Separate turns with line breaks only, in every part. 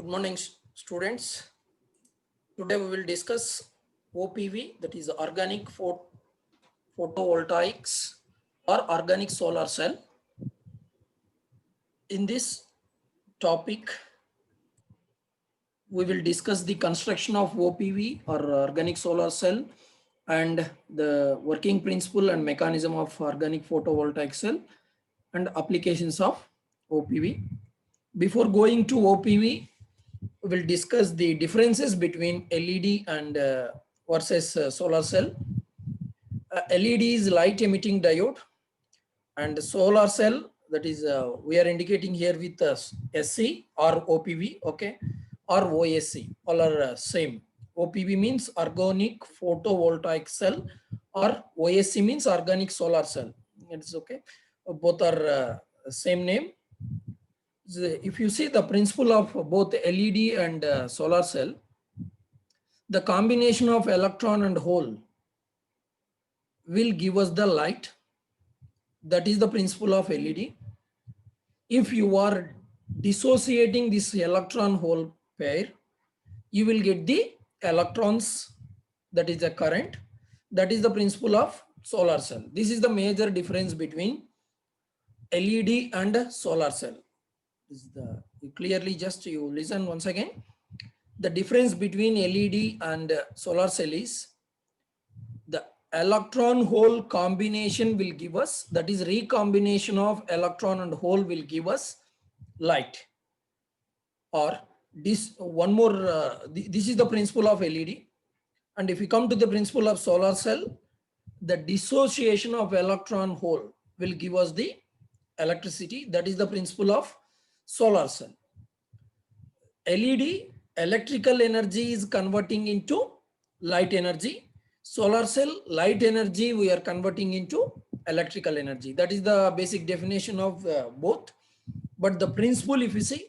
Good morning, students. Today we will discuss OPV, that is organic photovoltaics or organic solar cell. In this topic, we will discuss the construction of OPV or organic solar cell and the working principle and mechanism of organic photovoltaic cell and applications of OPV. Before going to OPV, we will discuss the differences between LED and versus solar cell. LED is light emitting diode, and solar cell, that is we are indicating here with SC or OPV, okay, or OSC, all are same. OPV means organic photovoltaic cell, or OSC means organic solar cell. It's okay. Both are same name. If you see the principle of both LED and solar cell, the combination of electron and hole will give us the light. That is the principle of LED. If you are dissociating this electron hole pair, you will get the electrons, that is the current. That is the principle of solar cell. This is the major difference between LED and solar cell. This is the clearly, just you listen once again. The difference between LED and solar cell is the electron hole combination will give us, that is recombination of electron and hole will give us light. Or this one more, this is the principle of LED. And if we come to the principle of solar cell, the dissociation of electron hole will give us the electricity. That is the principle of solar cell. LED, electrical energy is converting into light energy. Solar cell, light energy we are converting into electrical energy. That is the basic definition of both. But the principle, if you see,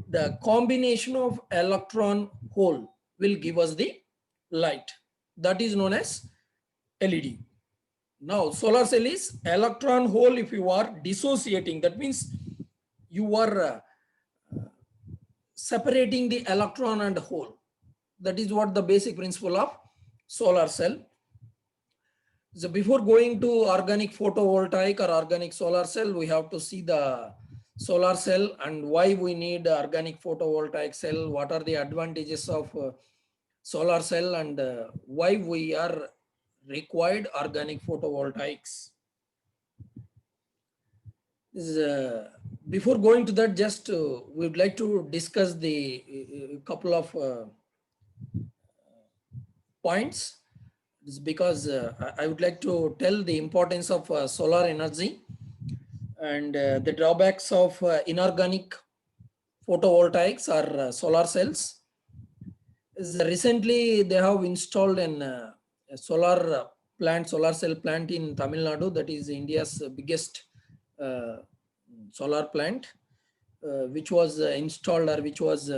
the combination of electron hole will give us the light. That is known as LED. Now, solar cell is electron hole. If you are dissociating, that means you are separating the electron and hole. That is what the basic principle of solar cell. So before going to organic photovoltaic or organic solar cell, we have to see the solar cell and why we need organic photovoltaic cell. What are the advantages of solar cell and why we are required organic photovoltaics. This is, before going to that, just we would like to discuss the couple of points. It's because I would like to tell the importance of solar energy and the drawbacks of inorganic photovoltaics or solar cells. Recently, they have installed a solar cell plant in Tamil Nadu. That is India's biggest solar plant, which was installed or which was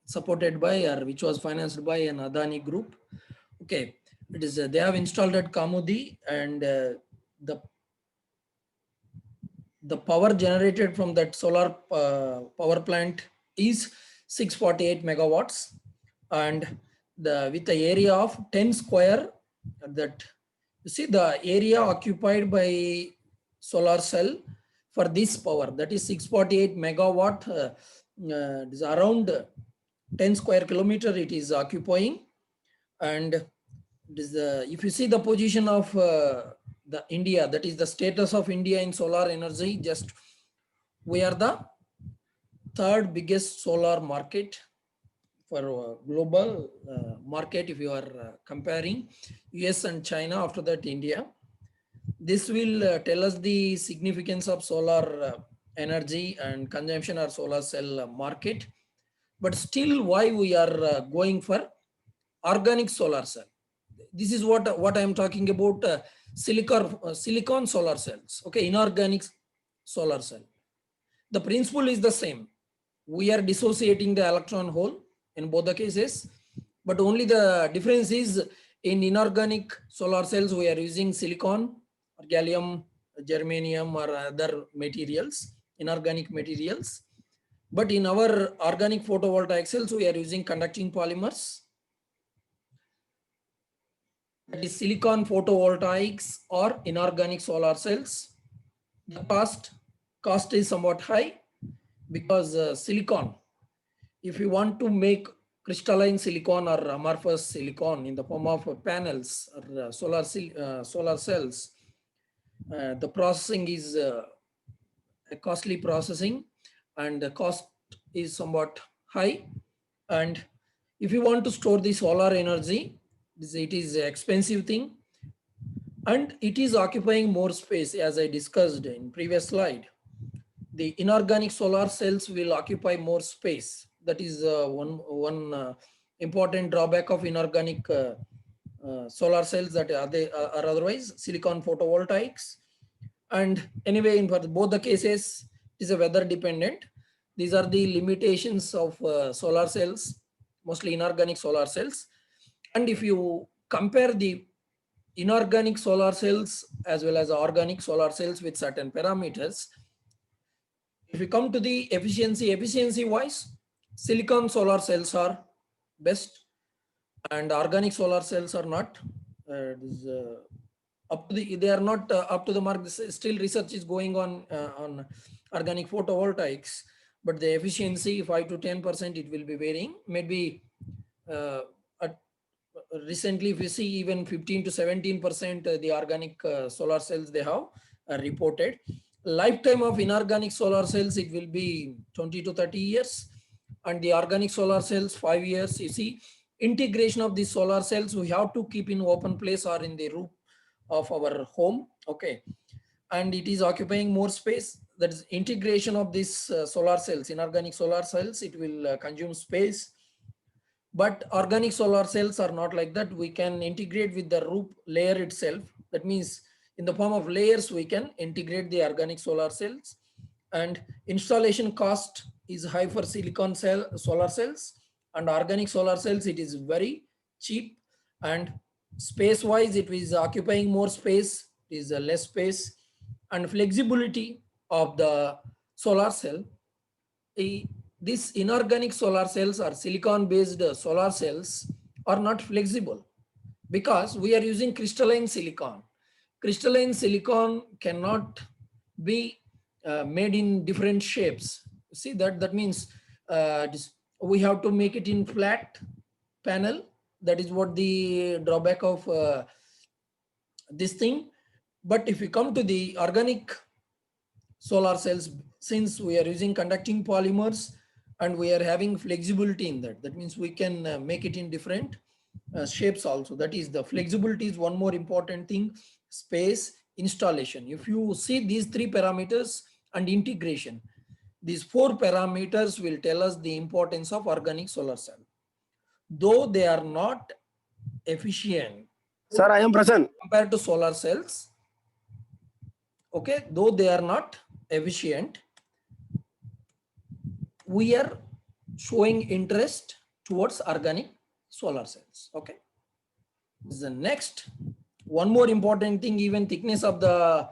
supported by or which was financed by an Adani group. Okay, it is they have installed at Kamudi, and the power generated from that solar power plant is 648 megawatts, and with the area of 10 square, that you see the area occupied by solar cell for this power, that is 648 megawatt, it is around 10 square kilometer it is occupying. And it is if you see the position of the India, that is the status of India in solar energy, just we are the third biggest solar market for global market if you are comparing US and China, after that India. This will tell us the significance of solar energy and consumption or solar cell market. But still, why we are going for organic solar cell? This is what I am talking about, silicon solar cells, okay, inorganic solar cell. The principle is the same. We are dissociating the electron hole in both the cases, but only the difference is in inorganic solar cells we are using silicon or gallium, germanium or other materials, inorganic materials. But in our organic photovoltaic cells, we are using conducting polymers. That is silicon photovoltaics or inorganic solar cells. The cost is somewhat high because silicon, if you want to make crystalline silicon or amorphous silicon in the form of panels or solar cells, the processing is a costly processing, and the cost is somewhat high. And if you want to store the solar energy, it is an expensive thing, and it is occupying more space, as I discussed in previous slide. The inorganic solar cells will occupy more space. That is one important drawback of inorganic solar cells that are otherwise silicon photovoltaics. And anyway, in both the cases, it is a weather dependent. These are the limitations of solar cells, mostly inorganic solar cells. And if you compare the inorganic solar cells as well as organic solar cells with certain parameters, if we come to the efficiency wise, silicon solar cells are best and organic solar cells are not. They are not up to the mark. Still research is going on organic photovoltaics, but the efficiency 5 to 10% it will be varying. Maybe at, recently, if we see even 15 to 17% the organic solar cells they have reported. Lifetime of inorganic solar cells, it will be 20 to 30 years, and the organic solar cells 5 years. You see, integration of these solar cells we have to keep in open place or in the roof of our home, okay, and it is occupying more space. That is integration of these solar cells, inorganic solar cells, it will consume space. But organic solar cells are not like that. We can integrate with the roof layer itself. That means in the form of layers, we can integrate the organic solar cells, and installation cost is high for silicon solar cells, and organic solar cells, it is very cheap, and space wise, it is occupying more space, it is less space, and flexibility of the solar cell. These inorganic solar cells or silicon based solar cells are not flexible because we are using crystalline silicon. Crystalline silicon cannot be made in different shapes. See that means we have to make it in flat panel. That is what the drawback of this thing. But if we come to the organic solar cells, since we are using conducting polymers and we are having flexibility in that, that means we can make it in different shapes also. That is, the flexibility is one more important thing. Space, installation. If you see these three parameters and integration, these four parameters will tell us the importance of organic solar cell. Though they are not efficient,
Sir, I am present,
compared to solar cells, okay, though they are not efficient, we are showing interest towards organic solar cells. Okay, the next one more important thing, even thickness of the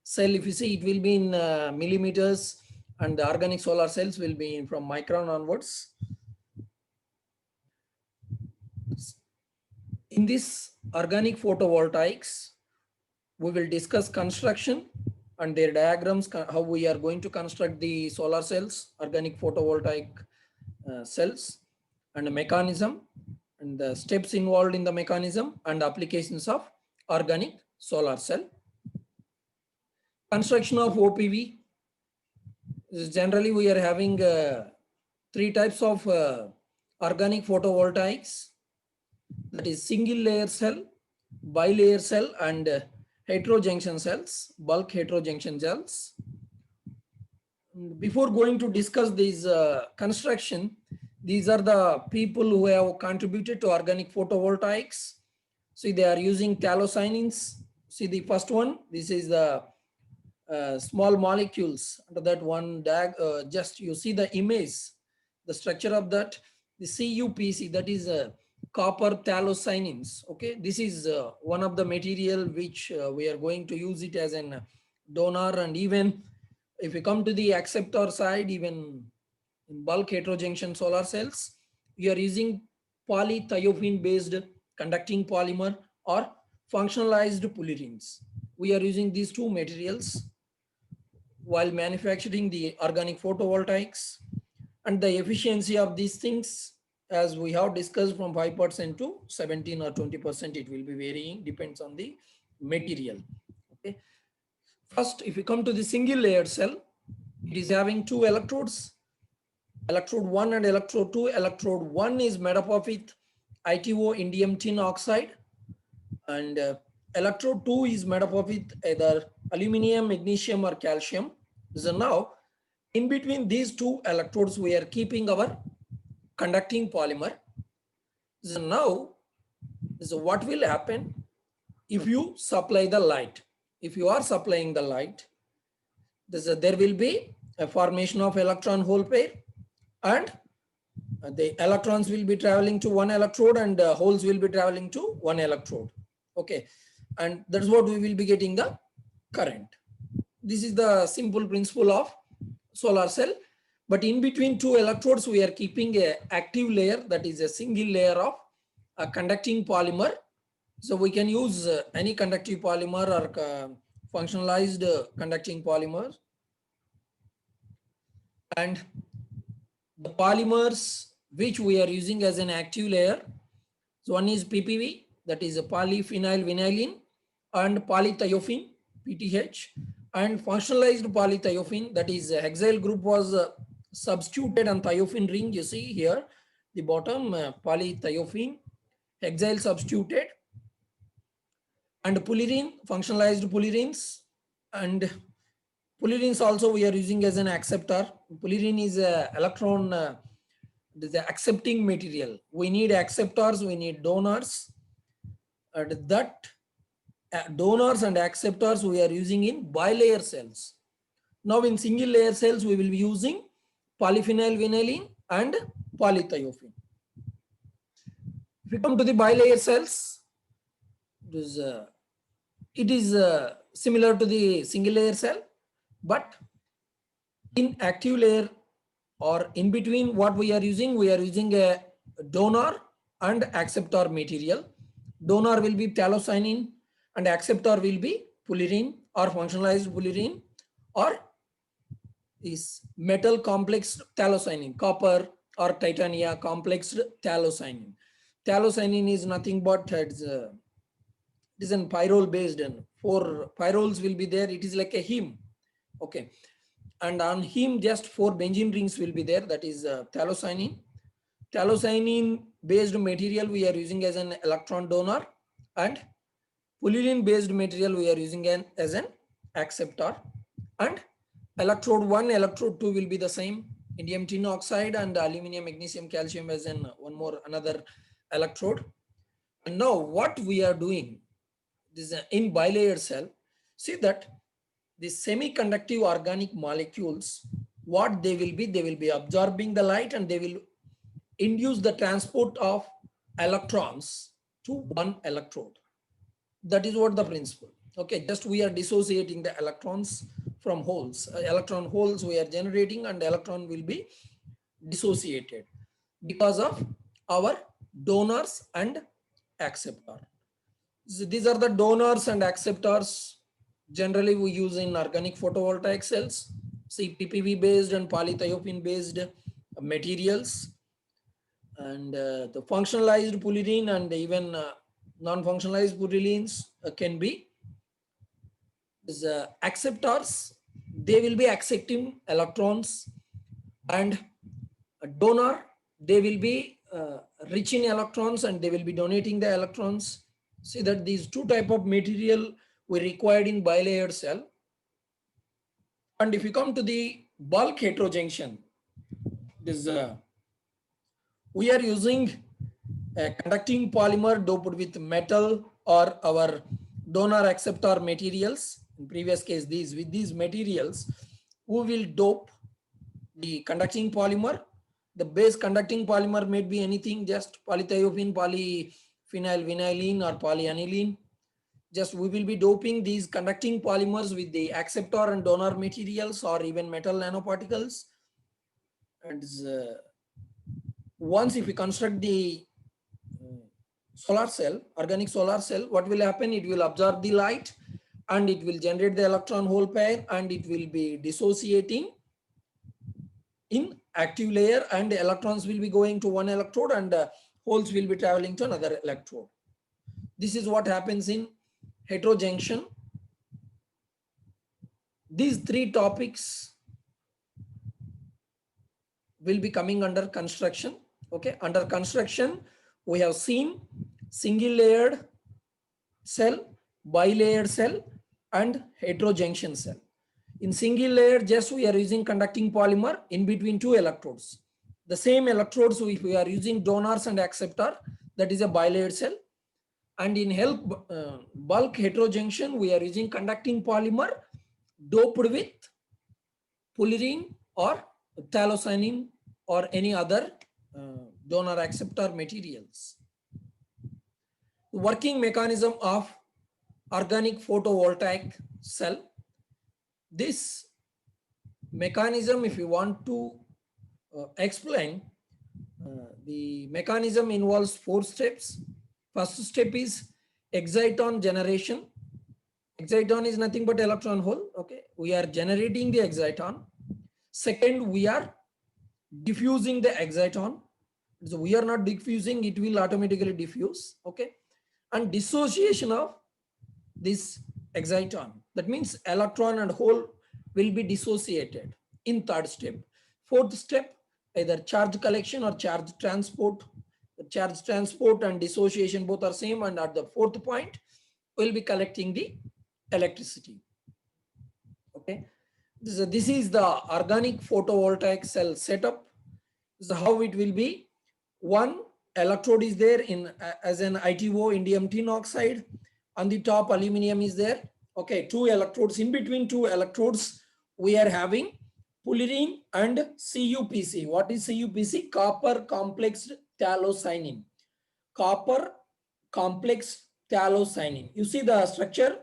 cell, if you see, it will be in millimeters, and the organic solar cells will be from micron onwards. In this organic photovoltaics, we will discuss construction and their diagrams, how we are going to construct the solar cells, organic photovoltaic cells, and the mechanism and the steps involved in the mechanism and applications of organic solar cell. Construction of OPV. Generally, we are having three types of organic photovoltaics. That is single layer cell, bilayer cell, and heterojunction cells, bulk heterojunction cells. Before going to discuss this construction, these are the people who have contributed to organic photovoltaics. See, they are using phthalocyanins. See the first one, this is the small molecules. Under that one, just you see the image, the structure of that, the CuPC, that is copper phthalocyanins. Okay, this is one of the material which we are going to use it as an donor, and even if we come to the acceptor side, even In bulk heterojunction solar cells, we are using polythiophene based conducting polymer or functionalized polyrenes. We are using these two materials while manufacturing the organic photovoltaics, and the efficiency of these things, as we have discussed, from 5% to 17 or 20%, it will be varying, depends on the material. Okay. First, if we come to the single layer cell, it is having two electrodes, electrode 1 and electrode 2. Electrode 1 is made up of with ITO, indium tin oxide, and electrode 2 is made up of with either aluminum, magnesium or calcium. So now in between these two electrodes we are keeping our conducting polymer. So now, so what will happen if you supply the light? If you are supplying the light, there will be a formation of electron hole pair, and the electrons will be traveling to one electrode and holes will be traveling to one electrode. Okay, and that's what we will be getting the current. This is the simple principle of solar cell. But in between two electrodes, we are keeping a active layer, that is a single layer of a conducting polymer. So we can use any conductive polymer or functionalized conducting polymer. And the polymers which we are using as an active layer, so one is PPV, that is a polyphenylvinylene, and polythiophene, PTH, and functionalized polythiophene, that is hexyl group was substituted on thiophene ring. You see here the bottom, polythiophene, hexyl substituted, and polyurine, functionalized polyurines. And polyurines also we are using as an acceptor. Polyurine is a electron, the accepting material. We need acceptors, we need donors, and that donors and acceptors we are using in bilayer cells. Now in single layer cells we will be using polyphenylvinylene and polythiophene. If we come to the bilayer cells, it is similar to the single layer cell, but in active layer or in between, what we are using a donor and acceptor material. Donor will be phthalocyanine and acceptor will be polyurine or functionalized polyurine, or is metal complex phthalocyanine, copper or titania complexed phthalocyanine. Phthalocyanine is nothing but it is a pyrrole based, and 4 pyrroles will be there. It is like a heme. Okay. And on heme just 4 benzene rings will be there, that is phthalocyanine. Phthalocyanine based material we are using as an electron donor, and polyurine based material we are using as an acceptor. And electrode 1, electrode 2 will be the same, indium tin oxide and aluminum, magnesium, calcium as an another electrode. And now what we are doing, this in bilayer cell, see that the semiconductive organic molecules, what they will be absorbing the light and they will induce the transport of electrons to one electrode. That is what the principle. Okay, just we are dissociating the electrons from holes. Electron holes we are generating and electron will be dissociated because of our donors and acceptor. So these are the donors and acceptors generally we use in organic photovoltaic cells. See, PPV based and polythiophene based materials, and the functionalized polyurine and even non-functionalized purines can be acceptors. They will be accepting electrons, and a donor, they will be rich in electrons and they will be donating the electrons. See that these two type of material we required in bilayer cell. And if you come to the bulk heterojunction, this we are using a conducting polymer doped with metal or our donor acceptor materials. In previous case, with these materials, we will dope the conducting polymer. The base conducting polymer may be anything, just polythiophene, polyphenylvinylene or polyaniline. Just we will be doping these conducting polymers with the acceptor and donor materials or even metal nanoparticles. And once if we construct the solar cell, organic solar cell, what will happen? It will absorb the light and it will generate the electron hole pair, and it will be dissociating in active layer, and electrons will be going to one electrode and holes will be traveling to another electrode. This is what happens in heterojunction. These three topics will be coming under construction. Okay, under construction, we have seen single layered cell, bilayered cell, and heterojunction cell. In single layer, just we are using conducting polymer in between two electrodes. The same electrodes, if we are using donors and acceptor, that is a bilayered cell. And in bulk heterojunction, we are using conducting polymer doped with fullerene or phthalocyanine or any other donor acceptor materials. Working mechanism of organic photovoltaic cell. This mechanism, if you want to explain, the mechanism involves 4 steps. First step is exciton generation. Exciton is nothing but electron hole. Okay, we are generating the exciton. Second, we are diffusing the exciton. So we are not diffusing, it will automatically diffuse. Okay, and dissociation of this exciton. That means electron and hole will be dissociated in third step. Fourth step, either charge collection or charge transport. The charge transport and dissociation both are same, and at the fourth point, we'll be collecting the electricity. Okay, this is the organic photovoltaic cell setup. This is how it will be. One electrode is there in as an ITO, indium tin oxide. On the top, aluminum is there. Okay, 2 electrodes. In between 2 electrodes, we are having fullerene and CuPC. What is CuPC? Copper complex phthalocyanine. Copper complex phthalocyanine. You see the structure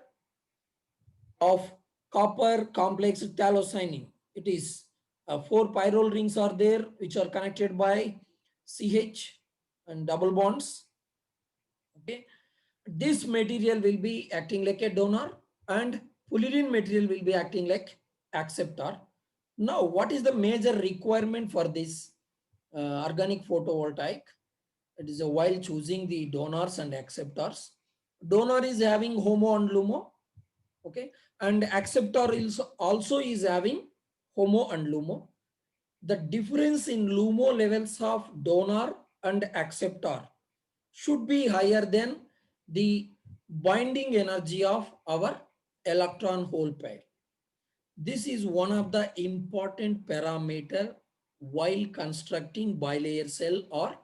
of copper complex phthalocyanine. It is 4 pyrrole rings are there, which are connected by CH and double bonds. Okay, this material will be acting like a donor, and fullerene material will be acting like acceptor. Now, what is the major requirement for this organic photovoltaic? It is while choosing the donors and acceptors. Donor is having HOMO and LUMO. Okay, and acceptor is also is having HOMO and LUMO. The difference in LUMO levels of donor and acceptor should be higher than the binding energy of our electron hole pair. This is one of the important parameter while constructing bilayer cell or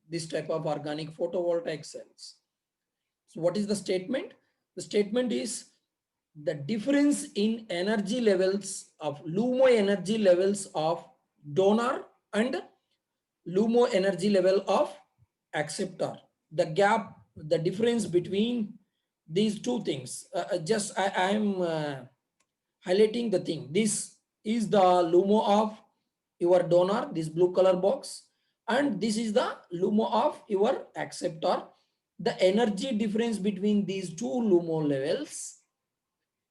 this type of organic photovoltaic cells. So what is the statement? The statement is the difference in energy levels of LUMO energy levels of donor and LUMO energy level of acceptor. The gap, the difference between these two things. I am highlighting the thing. This is the LUMO of your donor, this blue color box, and this is the LUMO of your acceptor. The energy difference between these two LUMO levels,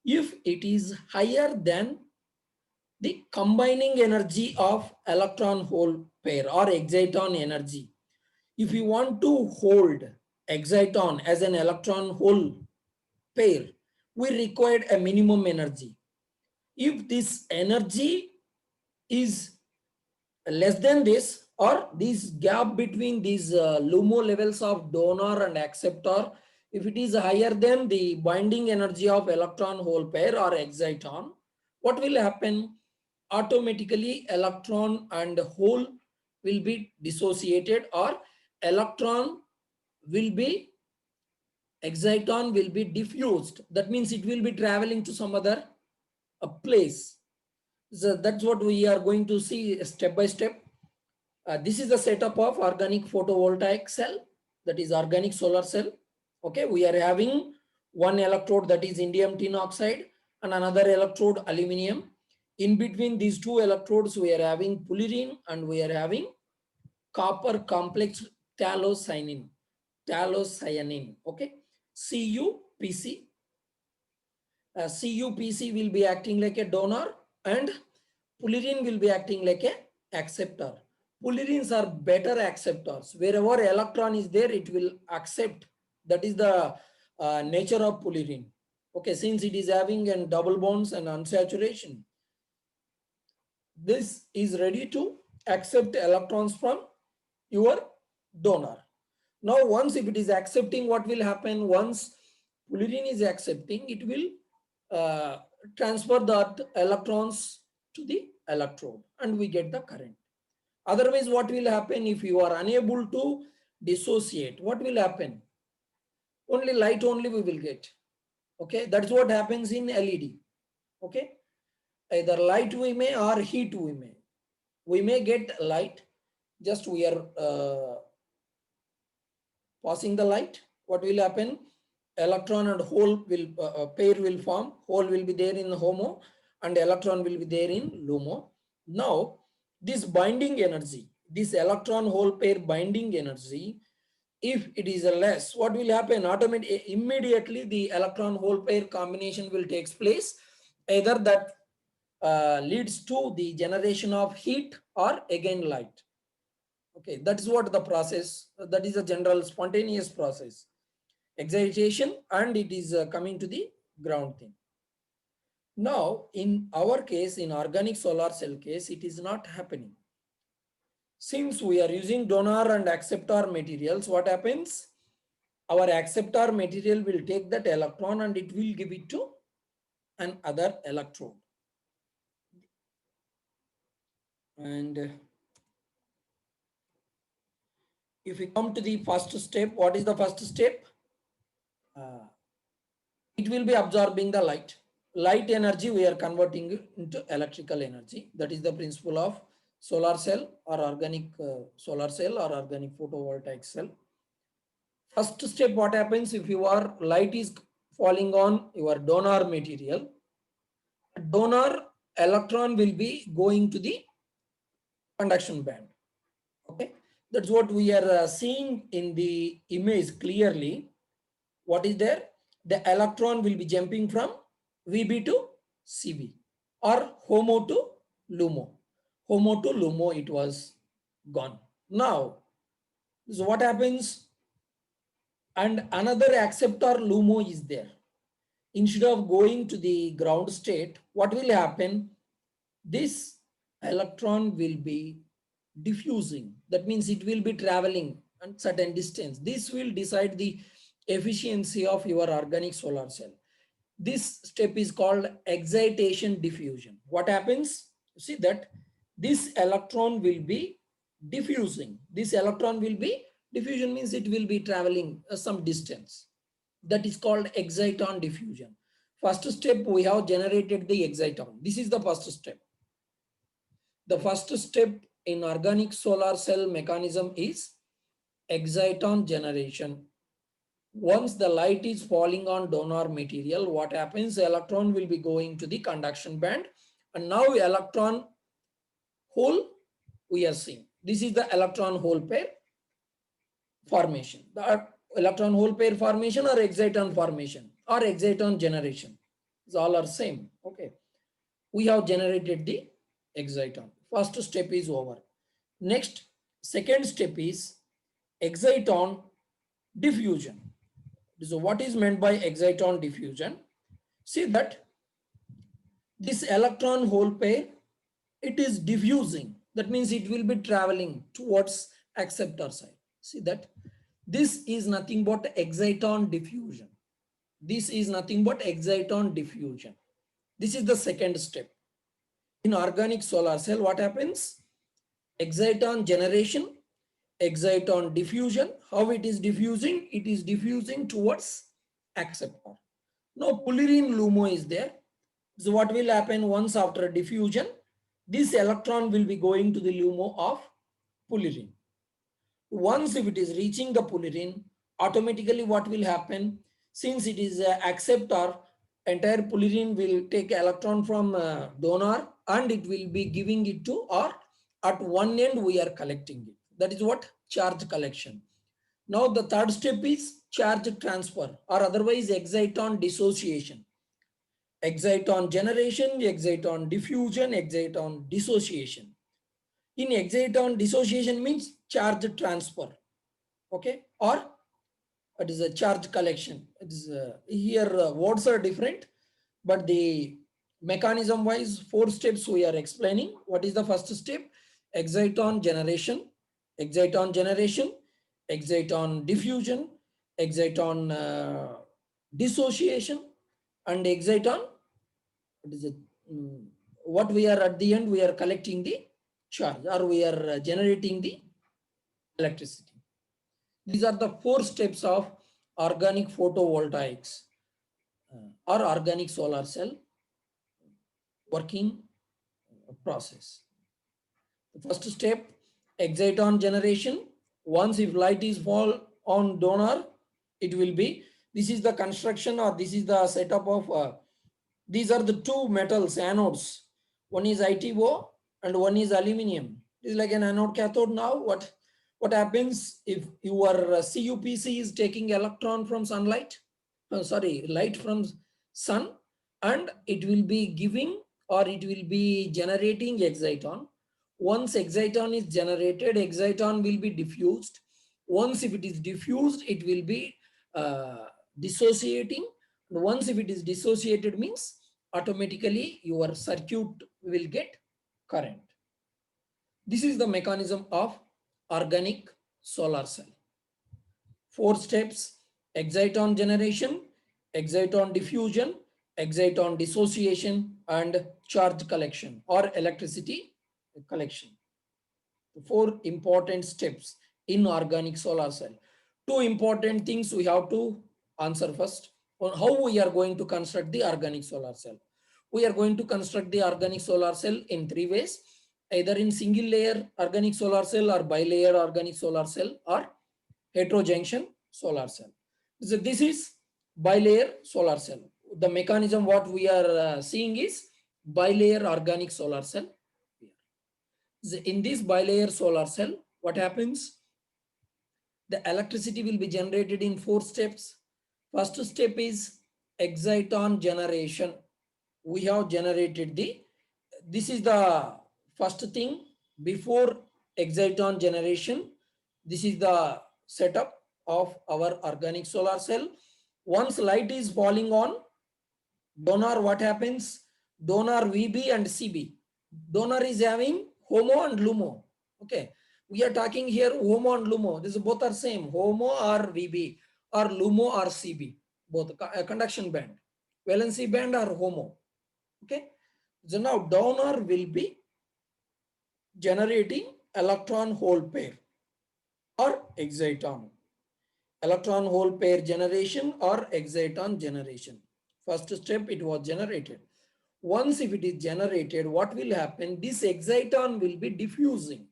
if it is higher than the combining energy of electron hole pair or exciton energy. If you want to hold exciton as an electron hole pair, we required a minimum energy. If this energy is less than this, or this gap between these LUMO levels of donor and acceptor, if it is higher than the binding energy of electron hole pair or exciton, what will happen? Automatically electron and hole will be dissociated, or electron will be, exciton will be diffused. That means it will be traveling to some other place. So that's what we are going to see step by step. This is the setup of organic photovoltaic cell, that is organic solar cell. Okay, we are having one electrode, that is indium tin oxide, and another electrode aluminum. In between these two electrodes, we are having fullerene and we are having copper complex phthalocyanine. Phthalocyanine, okay? CuPC. CuPC will be acting like a donor and fullerene will be acting like a acceptor. Fullerenes are better acceptors. Wherever electron is there, it will accept. That is the nature of fullerene. Okay, since it is having a double bonds and unsaturation, this is ready to accept electrons from your donor. Now, once if it is accepting, what will happen? Once fullerene is accepting, it will transfer the electrons to the electrode and we get the current. Otherwise, what will happen if you are unable to dissociate? What will happen? Only light only we will get. Okay, that's what happens in LED. Okay, either light we may or heat we may. We may get light, just we are passing the light. What will happen? Electron and hole will pair will form. Hole will be there in the HOMO and electron will be there in LUMO. Now, this binding energy, this electron hole pair binding energy, if it is a less, what will happen? Automatically, immediately the electron hole pair combination will take place. Either that leads to the generation of heat or again light. Okay, that is what the process, that is a general spontaneous process. Excitation and it is coming to the ground thing. Now, in our case, in organic solar cell case, it is not happening. Since we are using donor and acceptor materials, what happens? Our acceptor material will take that electron and it will give it to another electrode. And if we come to the first step, what is the first step? It will be absorbing the light. Light energy we are converting into electrical energy. That is the principle of solar cell or organic solar cell or organic photovoltaic cell. First step, what happens if your light is falling on your donor material? Donor electron will be going to the conduction band. Okay, that's what we are seeing in the image clearly. What is there? The electron will be jumping from VB to CV or HOMO to LUMO. HOMO to LUMO, it was gone. Now, so what happens? And another acceptor LUMO is there. Instead of going to the ground state, what will happen? This electron will be diffusing. That means it will be traveling a certain distance. This will decide the efficiency of your organic solar cell. This step is called excitation diffusion. What happens? See that this electron will be diffusing. This electron will be diffusion means it will be traveling some distance. That is called exciton diffusion. First step, we have generated the exciton. This is the first step. The first step in organic solar cell mechanism is exciton generation. Once the light is falling on donor material, what happens? The electron will be going to the conduction band. And now electron hole we are seeing. This is the electron hole pair formation. The electron hole pair formation or exciton formation or exciton generation. It's all are same. Okay. We have generated the exciton. First step is over. Next, second step is exciton diffusion. So what is meant by exciton diffusion? See that this electron hole pair, it is diffusing. That means it will be traveling towards acceptor side. See that this is nothing but exciton diffusion. This is nothing but exciton diffusion. This is the second step. In organic solar cell, what happens? Exciton generation, exciton diffusion. How it is diffusing? It is diffusing towards acceptor. Now fullerene LUMO is there. So what will happen once after diffusion? This electron will be going to the LUMO of fullerene. Once if it is reaching the fullerene, automatically what will happen? Since it is an acceptor, entire polyene will take electron from donor and it will be giving it to, or at one end we are collecting it. That is what charge collection. Now the third step is charge transfer, or otherwise exciton dissociation. Exciton generation, exciton diffusion, exciton dissociation. In exciton dissociation means charge transfer, okay, or it is a charge collection. It is here words are different, but the mechanism wise 4 steps we are explaining. What is the first step? Exciton generation, exciton generation, exciton diffusion, exciton dissociation, and exciton, what is it? What we are at the end, we are collecting the charge, or we are generating the electricity. These are the 4 steps of organic photovoltaics or organic solar cell working process. The first step, exciton generation. Once if light is fall on donor, it will be, this is the construction, or this is the setup of, these are the 2 metals anodes. One is ITO and one is aluminum. It is like an anode cathode. Now what happens if your CuPC is taking electron from sunlight? Light from sun, and it will be giving, or it will be generating exciton. Once exciton is generated, exciton will be diffused. Once if it is diffused, it will be dissociating. Once if it is dissociated means automatically your circuit will get current. This is the mechanism of organic solar cell. 4 steps: exciton generation, exciton diffusion, exciton dissociation, and charge collection or electricity collection. 4 important steps in organic solar cell. 2 important things we have to answer first on how we are going to construct the organic solar cell. We are going to construct the organic solar cell in 3 ways, either in single layer organic solar cell, or bilayer organic solar cell, or heterojunction solar cell. So this is bilayer solar cell. The mechanism what we are seeing is bilayer organic solar cell. In this bilayer solar cell, what happens? The electricity will be generated in 4 steps. First step is exciton generation. We have generated this is the first thing before exciton generation. This is the setup of our organic solar cell. Once light is falling on donor, what happens? Donor VB and CB. Donor is having HOMO and LUMO. Okay. We are talking here HOMO and LUMO. This both are same. HOMO or VB, or LUMO or CB. Both conduction band. Valency band or HOMO. Okay. So now donor will be generating electron hole pair or exciton. Electron hole pair generation or exciton generation. First step, it was generated. Once if it is generated, what will happen? This exciton will be diffusing.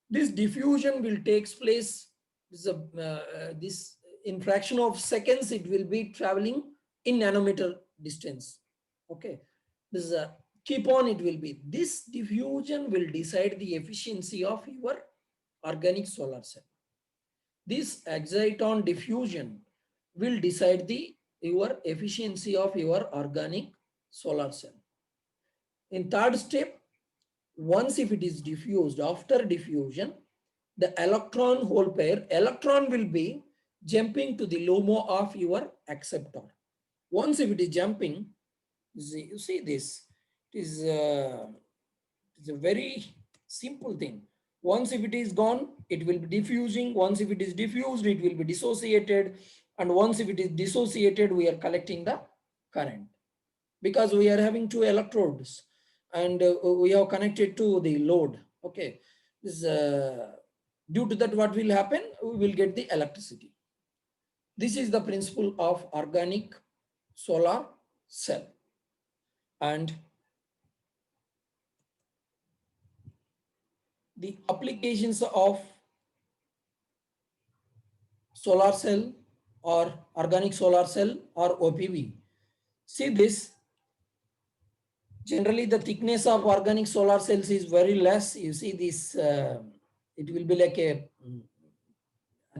This diffusion will take place, this in fraction of seconds, it will be traveling in nanometer distance. Okay. This is a keep on, it will be. This diffusion will decide the efficiency of your organic solar cell. This exciton diffusion will decide your efficiency of your organic solar cell. In third step, once if it is diffused, after diffusion, the electron hole pair, electron will be jumping to the LUMO of your acceptor. Once if it is jumping, you see this, it's a very simple thing. Once if it is gone, it will be diffusing. Once if it is diffused, it will be dissociated. And once if it is dissociated, we are collecting the current. Because we are having 2 electrodes and we have connected to the load. Okay. This, due to that, what will happen? We will get the electricity. This is the principle of organic solar cell. And the applications of solar cell or organic solar cell or OPV. See this, generally the thickness of organic solar cells is very less. You see this, it will be like a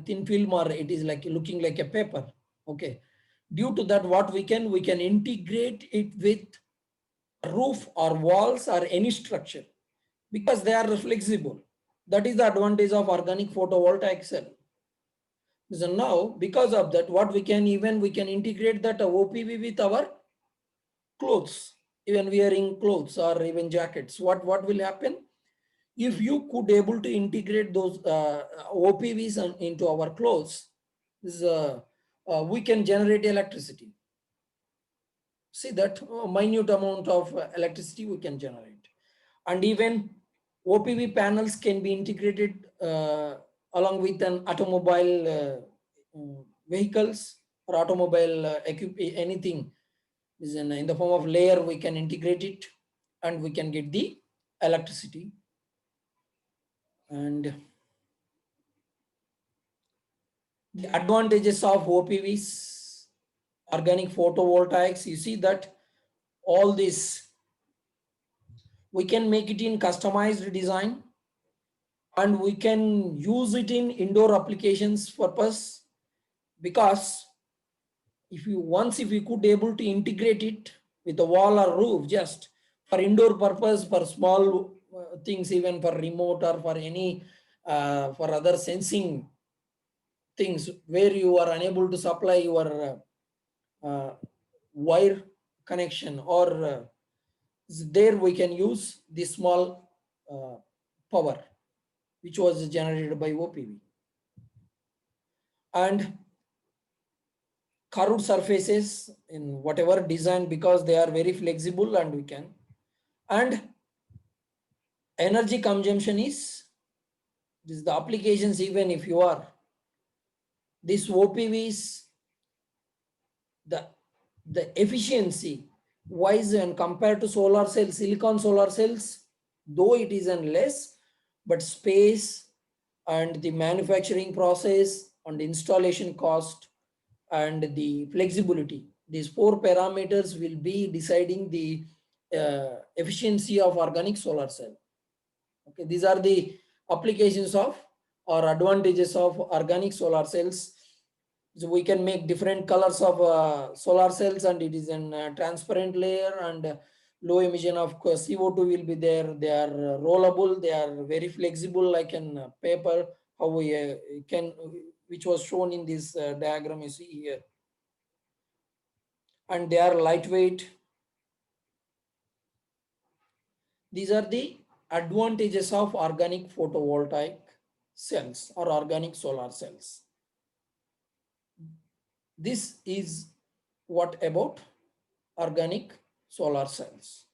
thin film, or it is like looking like a paper. Okay. Due to that, what we can integrate it with roof or walls or any structure because they are flexible. That is the advantage of organic photovoltaic cell. So now, because of that, what we can integrate that OPV with our clothes, even wearing clothes or even jackets. What will happen if you could able to integrate those OPVs into our clothes? This, we can generate electricity. See that minute amount of electricity we can generate, and even OPV panels can be integrated along with an automobile vehicles or automobile anything is in the form of layer. We can integrate it and we can get the electricity. And the advantages of OPVs, organic photovoltaics, you see that all this we can make it in customized design, and we can use it in indoor applications purpose, because if we could able to integrate it with a wall or roof just for indoor purpose, for small things, even for remote or for any for other sensing things where you are unable to supply your wire connection, or there we can use the small power which was generated by OPV. And curved surfaces in whatever design, because they are very flexible and we can. And energy consumption is, this is the applications, even if you are this OPVs, the efficiency wise and compared to solar cells, silicon solar cells, though it is an less, but space and the manufacturing process and installation cost and the flexibility, these four parameters will be deciding the efficiency of organic solar cell. Okay, these are the applications of or advantages of organic solar cells. So we can make different colors of solar cells, and it is in transparent layer, and low emission of CO2 will be there. They are rollable, they are very flexible like in paper, how we can, which was shown in this diagram you see here. And they are lightweight. These are the advantages of organic photovoltaic cells or organic solar cells. This is what about organic solar cells.